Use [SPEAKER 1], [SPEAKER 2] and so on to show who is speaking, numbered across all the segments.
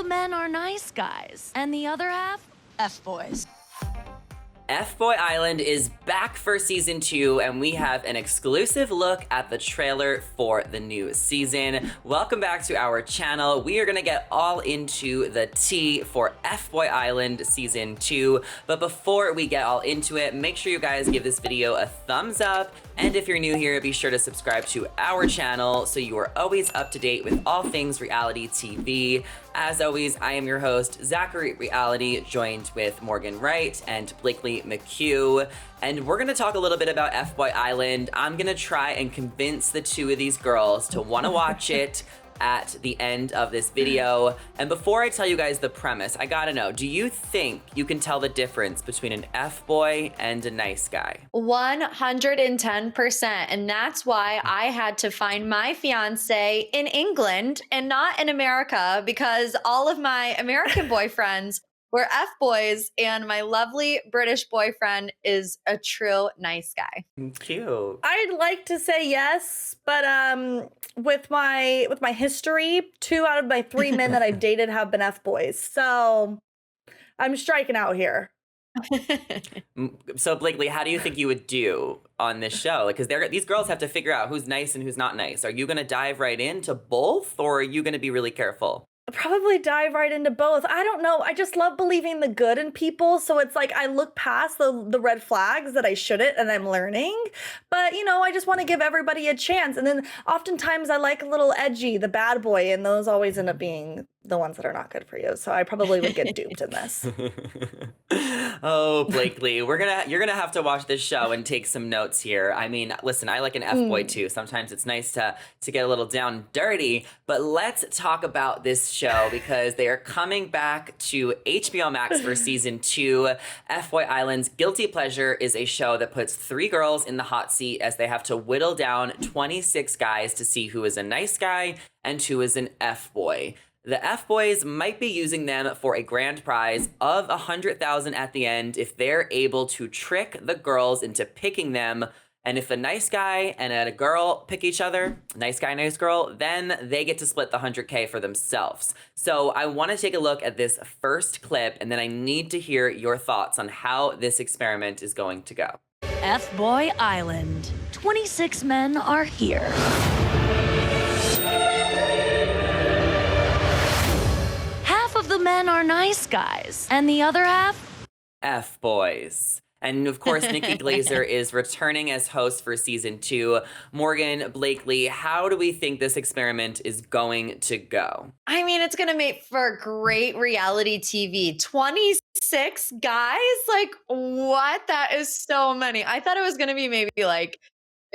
[SPEAKER 1] men are nice guys, and the other half, F-boys.
[SPEAKER 2] FBoy Island is back for season 2, and we have an exclusive look at the trailer for the new season. Welcome back to our channel. We are gonna get all into the tea for FBoy Island season 2. But before we get all into it, make sure you guys give this video a thumbs up. And if you're new here, be sure to subscribe to our channel so you are always up to date with all things reality TV. As always, I am your host, Zachary Reality, joined with Morgan Wright and Blakely McHugh. And we're gonna talk a little bit about FBoy Island. I'm gonna try and convince the two of these girls to wanna watch it at the end of this video. And before I tell you guys the premise, I gotta know, do you think you can tell the difference between an F-boy and a nice guy?
[SPEAKER 3] 110%. And that's why I had to find my fiance in England and not in America, because all of my American boyfriends were F-boys and my lovely British boyfriend is a true nice guy.
[SPEAKER 2] Cute.
[SPEAKER 4] I'd like to say yes, but with my history, 2 out of my 3 men that I've dated have been F-boys. So I'm striking out here.
[SPEAKER 2] So Blakely, how do you think you would do on this show? Because these girls have to figure out who's nice and who's not nice. Are you gonna dive right into both, or are you gonna be really careful?
[SPEAKER 4] Probably dive right into both. I don't know. I just love believing the good in people. So it's like I look past the red flags that I shouldn't, and I'm learning. But, you know, I just want to give everybody a chance. And then oftentimes I like a little edgy, the bad boy, and those always end up being the ones that are not good for you. So I probably would get duped in this.
[SPEAKER 2] Oh, Blakely, you're gonna have to watch this show and take some notes here. I mean, listen, I like an F-boy too. Sometimes it's nice to get a little down and dirty. But let's talk about this show because they are coming back to HBO Max for season 2. FBoy Island's Guilty Pleasure is a show that puts 3 girls in the hot seat as they have to whittle down 26 guys to see who is a nice guy and who is an F-boy. The F-boys might be using them for a grand prize of $100,000 at the end if they're able to trick the girls into picking them. And if a nice guy and a girl pick each other, nice guy, nice girl, then they get to split the $100K for themselves. So I want to take a look at this first clip, and then I need to hear your thoughts on how this experiment is going to go.
[SPEAKER 1] FBoy Island. 26 men are here. Half of the men are nice guys, and the other half,
[SPEAKER 2] F-boys. And of course, Nikki Glazer is returning as host for season 2. Morgan, Blakely, how do we think this experiment is going to go?
[SPEAKER 3] I mean, it's going to make for great reality TV. 26 guys? Like, what? That is so many. I thought it was going to be maybe like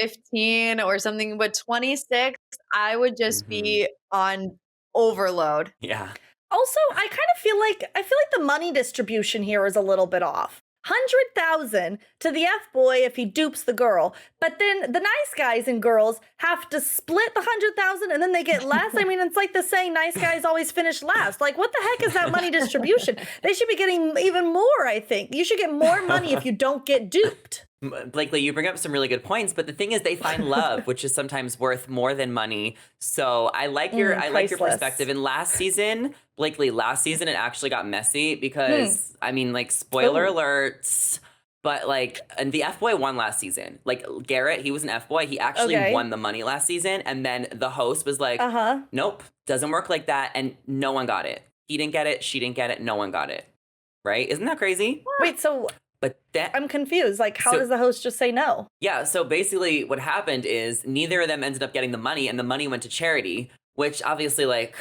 [SPEAKER 3] 15 or something, but 26, I would just be on overload.
[SPEAKER 2] Yeah.
[SPEAKER 4] Also, I feel like the money distribution here is a little bit off. 100,000 to the F-boy if he dupes the girl, but then the nice guys and girls have to split the 100,000 and then they get less. I mean, it's like the saying, nice guys always finish last. Like, what the heck is that money distribution? They should be getting even more, I think. You should get more money if you don't get duped.
[SPEAKER 2] Blakely, you bring up some really good points, but the thing is they find love, which is sometimes worth more than money. So I like your perspective. And last season, Blakely, it actually got messy because I mean, like, spoiler alerts, but like, and the F-boy won last season. Like Garrett, he was an F-boy. He actually won the money last season. And then the host was like, nope, doesn't work like that. And no one got it. He didn't get it. She didn't get it. No one got it. Right? Isn't that crazy?
[SPEAKER 4] Wait, so
[SPEAKER 2] But that,
[SPEAKER 4] I'm confused. Like, how does the host just say no?
[SPEAKER 2] Yeah, so basically what happened is neither of them ended up getting the money, and the money went to charity, which obviously, like,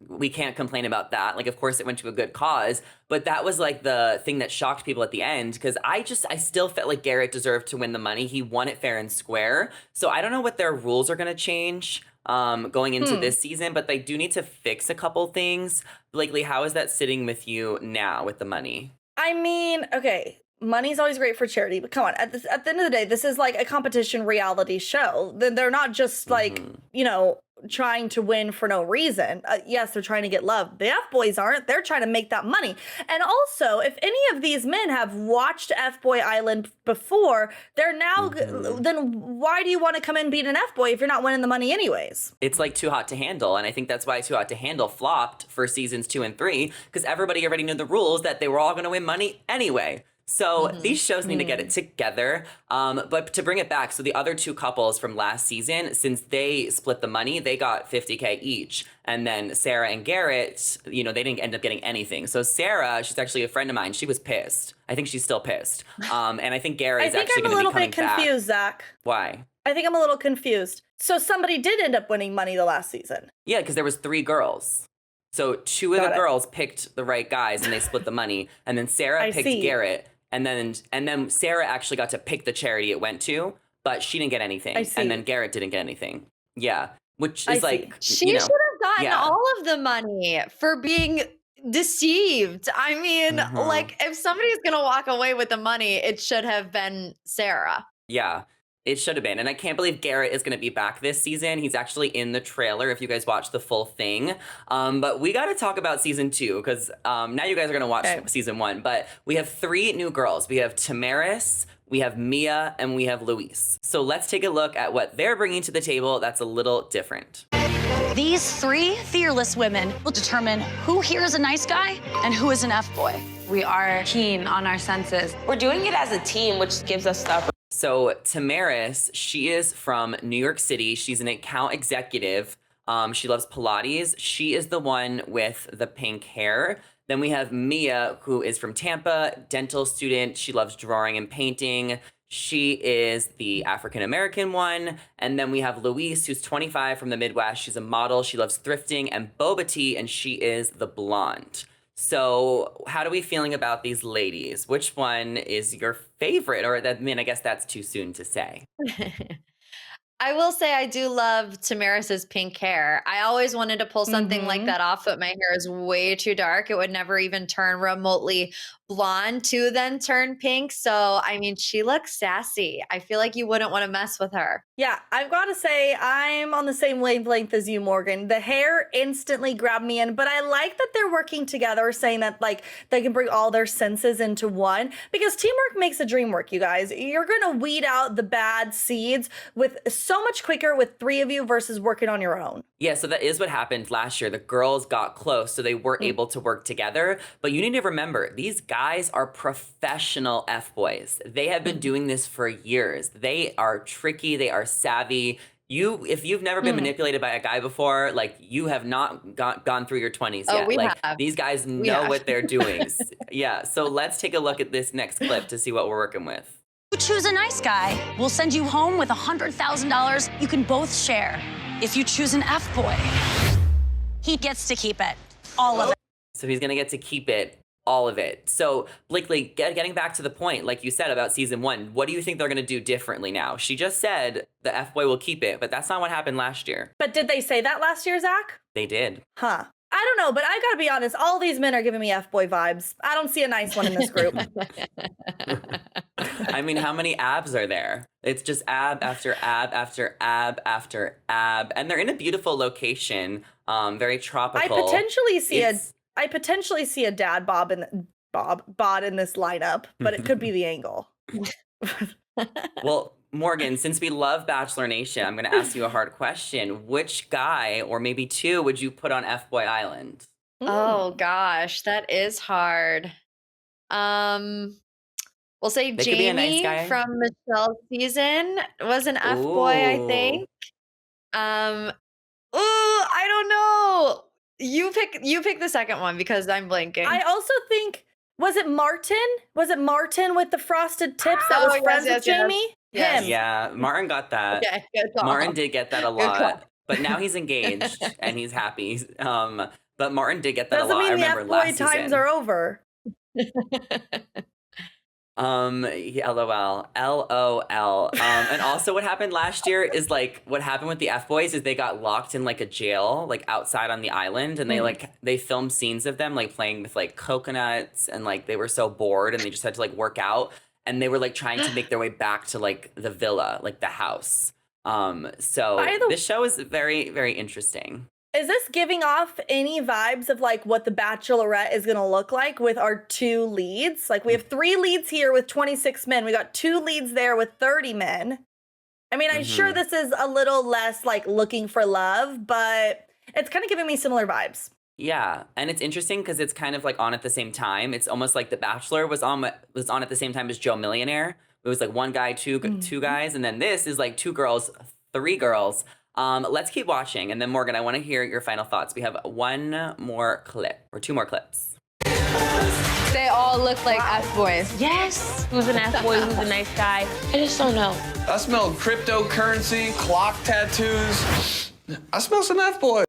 [SPEAKER 2] we can't complain about that. Like, of course it went to a good cause, but that was like the thing that shocked people at the end, because I still felt like Garrett deserved to win the money. He won it fair and square. So I don't know what their rules are going to change going into this season, but they do need to fix a couple things. Blakely, how is that sitting with you now with the money?
[SPEAKER 4] I mean, okay, money's always great for charity, but come on, at the end of the day, this is like a competition reality show. They're not just like, you know, trying to win for no reason. Yes, they're trying to get love. The F-boys aren't. They're trying to make that money. And also, if any of these men have watched FBoy Island before, they're now, then why do you want to come in and beat an F-boy if you're not winning the money anyways?
[SPEAKER 2] It's like Too Hot to Handle, and I think that's why Too Hot to Handle flopped for seasons 2 and 3, because everybody already knew the rules that they were all going to win money anyway. So these shows need to get it together. But to bring it back, so the other two couples from last season, since they split the money, they got $50K each. And then Sarah and Garrett, they didn't end up getting anything. So Sarah, she's actually a friend of mine. She was pissed. I think she's still pissed. And I think Garrett is actually going to be coming back.
[SPEAKER 4] I think I'm a little bit confused, Zach.
[SPEAKER 2] Why?
[SPEAKER 4] I think I'm a little confused. So somebody did end up winning money the last season.
[SPEAKER 2] Yeah, because there was 3 girls. So 2 of the girls picked the right guys and they split the money. And then Sarah picked Garrett. And then Sarah actually got to pick the charity it went to, but she didn't get anything. And then Garrett didn't get anything. Yeah. Which is
[SPEAKER 3] she should have gotten all of the money for being deceived. I mean, if somebody's going to walk away with the money, it should have been Sarah.
[SPEAKER 2] Yeah. It should have been. And I can't believe Garrett is going to be back this season. He's actually in the trailer if you guys watch the full thing. But we got to talk about season 2 because now you guys are going to watch season 1. But we have 3 new girls. We have Tamaris, we have Mia, and we have Louise. So let's take a look at what they're bringing to the table that's a little different.
[SPEAKER 1] These 3 fearless women will determine who here is a nice guy and who is an F-boy. We are keen on our senses.
[SPEAKER 5] We're doing it as a team, which gives us the
[SPEAKER 2] So Tamaris, she is from New York City. She's an account executive. She loves Pilates. She is the one with the pink hair. Then we have Mia, who is from Tampa, dental student. She loves drawing and painting. She is the African-American one. And then we have Louise, who's 25 from the Midwest. She's a model. She loves thrifting and boba tea, and she is the blonde. So how are we feeling about these ladies? Which one is your favorite? Or I guess that's too soon to say.
[SPEAKER 3] I will say I do love Tamaris's pink hair. I always wanted to pull something like that off, but my hair is way too dark. It would never even turn remotely blonde to then turn pink. So, I mean, she looks sassy. I feel like you wouldn't want to mess with her.
[SPEAKER 4] Yeah, I've got to say I'm on the same wavelength as you, Morgan. The hair instantly grabbed me in, but I like that they're working together, saying that they can bring all their senses into one, because teamwork makes the dream work, you guys. You're going to weed out the bad seeds with so much quicker with 3 of you versus working on your own.
[SPEAKER 2] Yeah, so that is what happened last year. The girls got close, so they were able to work together. But you need to remember, these guys are professional F-boys. They have been doing this for years. They are tricky. They are savvy. If you've never been manipulated by a guy before, you have not gone through your 20s yet.
[SPEAKER 3] We have.
[SPEAKER 2] These guys know what they're doing. Yeah, so let's take a look at this next clip to see what we're working with.
[SPEAKER 1] You choose a nice guy, we'll send you home with $100,000 you can both share. If you choose an F-boy, he gets to keep it, all of it.
[SPEAKER 2] So he's going to get to keep it, all of it. So Blakely, getting back to the point, like you said about season 1, what do you think they're going to do differently now? She just said the F-boy will keep it, but that's not what happened last year.
[SPEAKER 4] But did they say that last year, Zach?
[SPEAKER 2] They did.
[SPEAKER 4] Huh. I don't know, but I gotta be honest, all these men are giving me F-boy vibes. I don't see a nice one in this group.
[SPEAKER 2] I mean, how many abs are there? It's just ab after ab after ab after ab. And they're in a beautiful location, very tropical.
[SPEAKER 4] I potentially see a dad bod in this lineup, but it could be the angle.
[SPEAKER 2] Well, Morgan, since we love Bachelor Nation, I'm going to ask you a hard question. Which guy, or maybe 2, would you put on FBoy Island?
[SPEAKER 3] Oh gosh, that is hard. We'll say
[SPEAKER 2] They could be a nice
[SPEAKER 3] Jamie
[SPEAKER 2] guy.
[SPEAKER 3] from Michelle's season was an F-boy, I think. I don't know. You pick the second one because I'm blanking.
[SPEAKER 4] I also think, was it Martin? Was it Martin with the frosted tips that was friends with Jamie?
[SPEAKER 3] Yes.
[SPEAKER 4] Him.
[SPEAKER 2] Yeah, Martin got that.
[SPEAKER 3] Okay, good call.
[SPEAKER 2] Martin did get that a
[SPEAKER 3] Good call.
[SPEAKER 2] lot. But now he's engaged and he's happy. But Martin did get that
[SPEAKER 4] Doesn't
[SPEAKER 2] a lot. I
[SPEAKER 4] mean the
[SPEAKER 2] remember
[SPEAKER 4] F-boy
[SPEAKER 2] last
[SPEAKER 4] times
[SPEAKER 2] season.
[SPEAKER 4] are over.
[SPEAKER 2] LOL. LOL. And also what happened last year is what happened with the F-boys is they got locked in a jail, outside on the island, and they filmed scenes of them playing with coconuts, and they were so bored and they just had to work out, and they were trying to make their way back to the villa, the house. So
[SPEAKER 4] By the-
[SPEAKER 2] this show is very, very interesting.
[SPEAKER 4] Is this giving off any vibes of like what the Bachelorette is going to look like with our 2 leads? Like we have 3 leads here with 26 men. We got 2 leads there with 30 men. I mean, I'm sure this is a little less like looking for love, but it's kind of giving me similar vibes.
[SPEAKER 2] Yeah, and it's interesting because it's kind of like on at the same time. It's almost like The Bachelor was on at the same time as Joe Millionaire. It was like one guy, two guys, and then this is like 2 girls, 3 girls. Let's keep watching, and then Morgan, I want to hear your final thoughts. We have 1 more clip or 2 more clips.
[SPEAKER 6] They all look like F-boys.
[SPEAKER 5] Yes. Who's an F-boy? Who's a nice guy? I just don't know.
[SPEAKER 7] I smell cryptocurrency, clock tattoos. I smell some F-boy.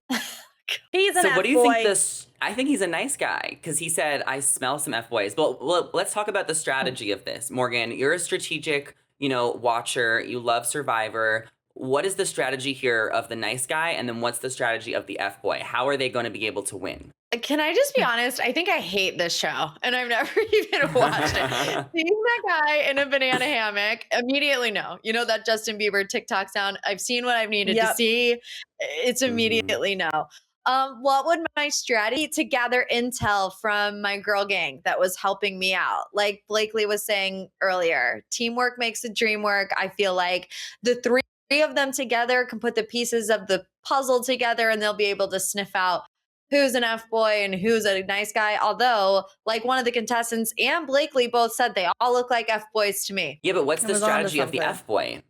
[SPEAKER 4] He's an
[SPEAKER 2] So what do you
[SPEAKER 4] F-boy.
[SPEAKER 2] think this? I think he's a nice guy because he said, I smell some F-boys. Well, let's talk about the strategy of this. Morgan, you're a strategic, watcher. You love Survivor. What is the strategy here of the nice guy? And then what's the strategy of the F-boy? How are they going to be able to win?
[SPEAKER 3] Can I just be honest? I think I hate this show and I've never even watched it. Seeing that guy in a banana hammock, immediately no. You know that Justin Bieber TikTok sound? I've seen what I've needed to see. It's immediately no. What would my strategy to gather intel from my girl gang that was helping me out? Like Blakely was saying earlier, teamwork makes the dream work. I feel like the 3 of them together can put the pieces of the puzzle together and they'll be able to sniff out who's an F-boy and who's a nice guy. Although, like one of the contestants and Blakely both said they all look like F-boys to me.
[SPEAKER 2] Yeah, but what's the
[SPEAKER 4] was onto
[SPEAKER 2] strategy of the
[SPEAKER 4] something.
[SPEAKER 2] F-boy?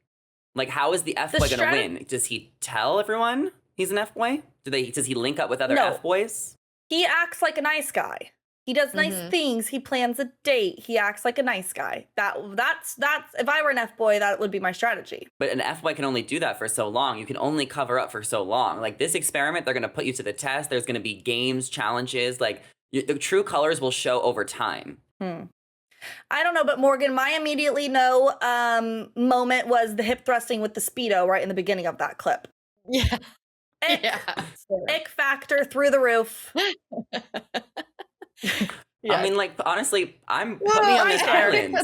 [SPEAKER 2] Like, how is the F-boy going to win? Does he tell everyone he's an F-boy? Does he link up with other
[SPEAKER 4] No.
[SPEAKER 2] F-boys?
[SPEAKER 4] He acts like a nice guy. He does nice things. He plans a date. He acts like a nice guy. That's if I were an F-boy, that would be my strategy.
[SPEAKER 2] But an F-boy can only do that for so long. You can only cover up for so long. Like this experiment, they're going to put you to the test. There's going to be games, challenges. Like the true colors will show over time.
[SPEAKER 4] I don't know, but Morgan, my immediately no moment was the hip thrusting with the Speedo right in the beginning of that clip.
[SPEAKER 3] Yeah.
[SPEAKER 4] Ick factor through the roof.
[SPEAKER 2] I mean, like, honestly, put me on this island.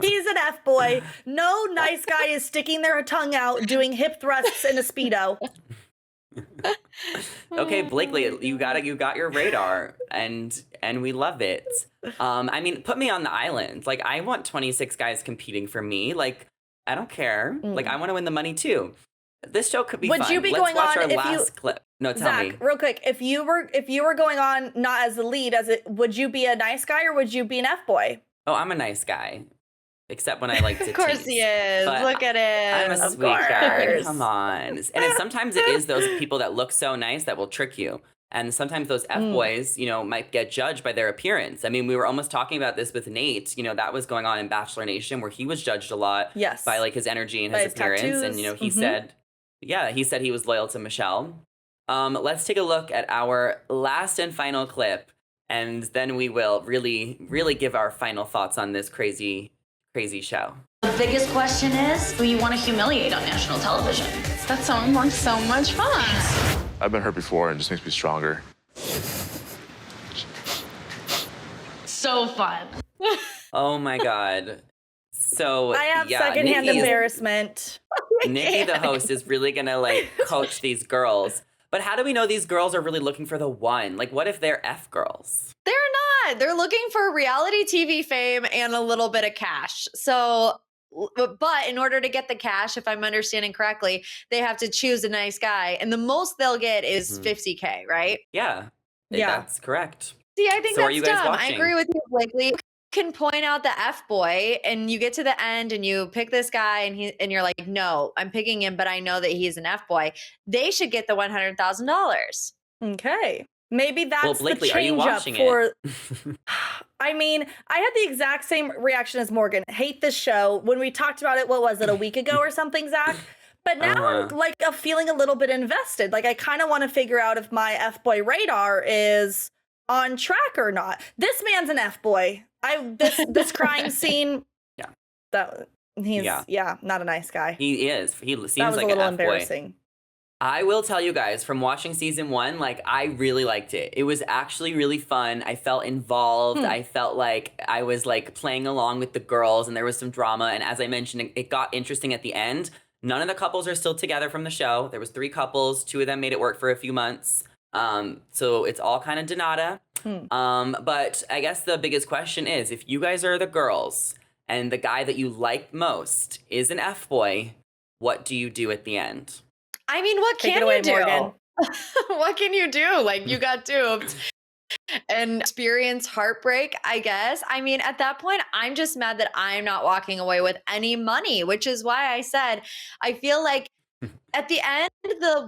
[SPEAKER 4] He's an F-boy. No nice guy is sticking their tongue out doing hip thrusts in a Speedo.
[SPEAKER 2] Okay, Blakely, you got your radar, and we love it. I mean, put me on the island. Like, I want 26 guys competing for me. Like, I don't care. Like, I want to win the money too. This show could be fun.
[SPEAKER 4] Would you be
[SPEAKER 2] Let's
[SPEAKER 4] going
[SPEAKER 2] watch
[SPEAKER 4] on
[SPEAKER 2] our
[SPEAKER 4] if
[SPEAKER 2] last clip. No, tell
[SPEAKER 4] Zach,
[SPEAKER 2] me.
[SPEAKER 4] real quick, if you were going on not as the lead, would you be a nice guy or would you be an F-boy?
[SPEAKER 2] Oh, I'm a nice guy. Except when I like to
[SPEAKER 3] Of course
[SPEAKER 2] tease.
[SPEAKER 3] he is.
[SPEAKER 2] But
[SPEAKER 3] Look at him.
[SPEAKER 2] I'm a sweet guy. Come on. And sometimes it is those people that look so nice that will trick you. And sometimes those F-boys, might get judged by their appearance. I mean, we were almost talking about this with Nate. That was going on in Bachelor Nation where he was judged a lot by like his energy and
[SPEAKER 4] By
[SPEAKER 2] his
[SPEAKER 4] his
[SPEAKER 2] appearance.
[SPEAKER 4] tattoos.
[SPEAKER 2] And, he said he was loyal to Michelle. Let's take a look at our last and final clip. And then we will really, really give our final thoughts on this crazy, crazy show.
[SPEAKER 1] The biggest question is who you want to humiliate on national television.
[SPEAKER 6] That sounds like so much fun.
[SPEAKER 8] I've been hurt before and it just makes me stronger.
[SPEAKER 1] So fun.
[SPEAKER 2] Oh my God. So
[SPEAKER 4] I have secondhand embarrassment.
[SPEAKER 2] Nikki, the host, is really gonna like coach these girls. But how do we know these girls are really looking for the one? Like, what if they're F girls?
[SPEAKER 3] They're not. They're looking for reality TV fame and a little bit of cash. So, but in order to get the cash, if I'm understanding correctly, they have to choose a nice guy. And the most they'll get is $50K, right?
[SPEAKER 2] Yeah.
[SPEAKER 4] Yeah.
[SPEAKER 2] That's correct.
[SPEAKER 3] See, I think
[SPEAKER 2] So are
[SPEAKER 3] that's
[SPEAKER 2] you guys
[SPEAKER 3] dumb. I
[SPEAKER 2] watching?
[SPEAKER 3] agree with you, Blakely. You can point out the F-boy and you get to the end and you pick this guy and you're like, no, I'm picking him, but I know that he's an F-boy. They should get the $100,000.
[SPEAKER 4] Okay. Maybe that's
[SPEAKER 2] Blakely,
[SPEAKER 4] the
[SPEAKER 2] are you
[SPEAKER 4] change up
[SPEAKER 2] watching
[SPEAKER 4] for. I mean, I had the exact same reaction as Morgan. Hate this show. When we talked about it, what was it, a week ago or something, Zach? But now I'm like feeling a little bit invested. Like I kind of want to figure out if my F-boy radar is on track or not. This man's an F-boy. This crime scene.
[SPEAKER 2] Yeah.
[SPEAKER 4] He's not a nice guy.
[SPEAKER 2] He is. He seems
[SPEAKER 4] That was
[SPEAKER 2] like
[SPEAKER 4] a little
[SPEAKER 2] an F-boy.
[SPEAKER 4] embarrassing.
[SPEAKER 2] I will tell you guys, from watching season 1, like, I really liked it. It was actually really fun. I felt involved. I felt like I was, like, playing along with the girls, and there was some drama. And as I mentioned, it got interesting at the end. None of the couples are still together from the show. There was 3 couples. 2 of them made it work for a few months. So it's all kind of Donata. But I guess the biggest question is, if you guys are the girls and the guy that you like most is an F-boy, what do you do at the end?
[SPEAKER 3] I mean, what
[SPEAKER 4] Take it
[SPEAKER 3] can
[SPEAKER 4] away,
[SPEAKER 3] you do?
[SPEAKER 4] Morgan.
[SPEAKER 3] What can you do? Like, you got duped and experience heartbreak, I guess. I mean, at that point, I'm just mad that I'm not walking away with any money, which is why I said I feel like at the end,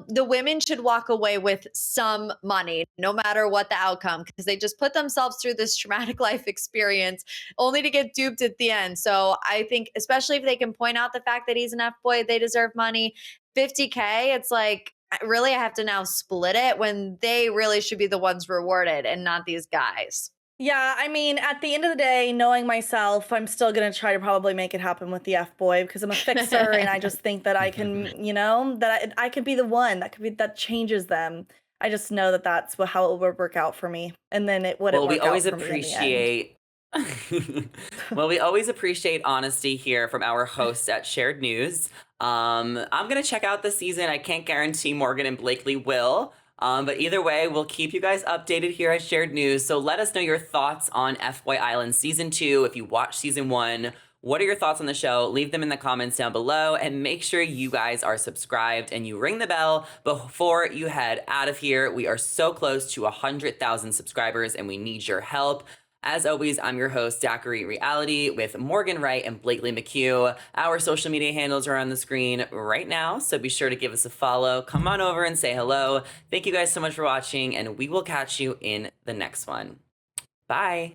[SPEAKER 3] the women should walk away with some money, no matter what the outcome, because they just put themselves through this traumatic life experience only to get duped at the end. So I think, especially if they can point out the fact that he's an F-boy, they deserve money. $50K, it's like, really, I have to now split it when they really should be the ones rewarded and not these guys.
[SPEAKER 4] Yeah, I mean, at the end of the day, knowing myself, I'm still going to try to probably make it happen with the F-boy because I'm a fixer and I just think that I can, that I could be the one that changes them. I just know that that's how it would work out for me. And then it wouldn't work out for me in the end.
[SPEAKER 2] Well, we always appreciate honesty here from our hosts at Shared News. I'm going to check out the season. I can't guarantee Morgan and Blakely will. But either way, we'll keep you guys updated here at Shared News. So let us know your thoughts on FBoy Island Season 2. If you watched Season 1, what are your thoughts on the show? Leave them in the comments down below. And make sure you guys are subscribed and you ring the bell before you head out of here. We are so close to 100,000 subscribers and we need your help. As always, I'm your host, Zachary Reality, with Morgan Wright and Blakely McHugh. Our social media handles are on the screen right now, so be sure to give us a follow. Come on over and say hello. Thank you guys so much for watching, and we will catch you in the next one. Bye.